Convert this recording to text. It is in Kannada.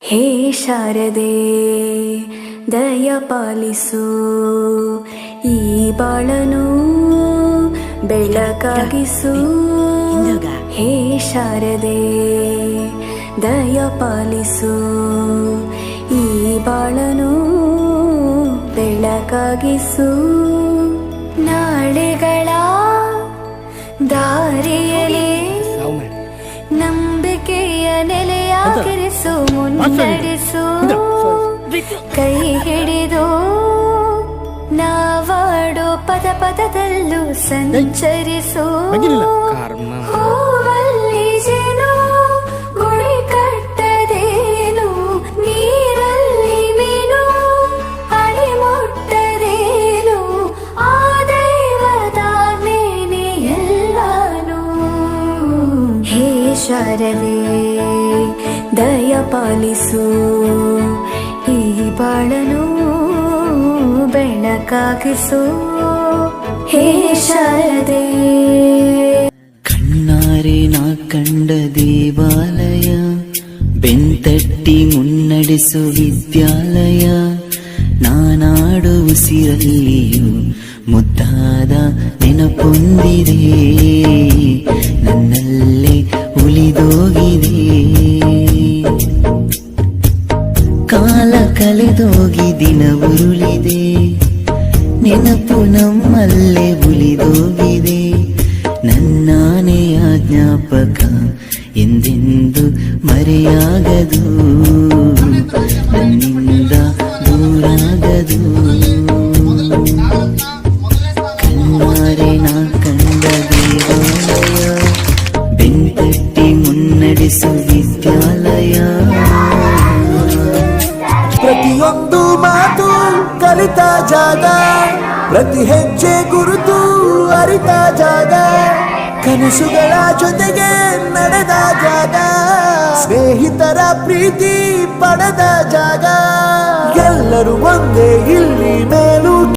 ಹೇ ಶಾರದೆ ದಯ ಪಾಲಿಸು, ಈ ಬಾಳನು ಬೆಳಕಾಗಿಸು. ಹೇ ಶಾರದೆ ದಯ ಪಾಲಿಸು, ಈ ಬಾಳನು ಬೆಳಕಾಗಿಸು. ನಾಳೆಗಳ ದಾರಿಯಲ್ಲಿ ನಂಬಿಕೆಯ ನೆಲೆಯಾಗಿರಿಸು, ಮುನ್ನಡೆಸು. ಕೈ ಹಿಡಿದು ನಾವಾಡೋ ಪದ ಪದದಲ್ಲೂ ಸಂಚರಿಸು. ಹೂವಲ್ಲಿ ಜೇನು ಗುಡಿ ಕಟ್ಟದೇನು, ನೀರಲ್ಲಿ ಮೀನು ಅಡಿ ಮುಟ್ಟದೇನು, ಆ ದೈವದಾಜ್ಞೆನೇ ಎಲ್ಲಾನು. ಹೇ ಶಾರದೆ ದಯ ಪಾಲಿಸು, ಈ ಬಾಳನು ಬೆಳಕಾಗಿಸು. ಹೇ ಶಾರದೆ ಕಣ್ಣಾರೆ ನಾ ಕಂಡ ದೇವಾಲಯ, ಬೆಂತಟ್ಟಿ ಮುನ್ನಡೆಸು ವಿದ್ಯಾಲಯ. ನಾನಾಡು ಉಸಿರಲ್ಲಿಯೂ ಮುದ್ದಾದ ನೆನಪೊಂದಿದೆ, ನನ್ನಲ್ಲೇ ಉಳಿದೋಗಿದೆ. ಕಾಲ ಕಳೆದೋಗಿ ದಿನ ಉರುಳಿದೆ, ನೆನಪು ನಮ್ಮಲ್ಲೇ ಉಳಿದೋಗಿದೆ. ನನ್ನಾನೆಯ ಜ್ಞಾಪಕ ಎಂದೆಂದು ಮರೆಯಾಗದು, ನನ್ನಿಂದ ದೂರಾಗದು. ಕಣ್ಣಾರೆ ನಾ ಕಂಡ ದೇವಾಲಯ, ಬೆಂತಟ್ಟಿ ಮುನ್ನಡೆಸು ವಿದ್ಯಾಲಯ. ಪ್ರತಿಯೊಂದು ಮಾತು ಕಲಿತ ಜಾಗ, ಪ್ರತಿ ಹೆಜ್ಜೆ ಗುರುತು ಅರಿತ ಜಾಗ, ಕನಸುಗಳ ಜೊತೆಗೆ ನಡೆದ ಜಾಗ, ಸ್ನೇಹಿತರ ಪ್ರೀತಿ ಪಡೆದ ಜಾಗ. ಎಲ್ಲರೂ ಒಂದೇ ಇಲ್ಲಿ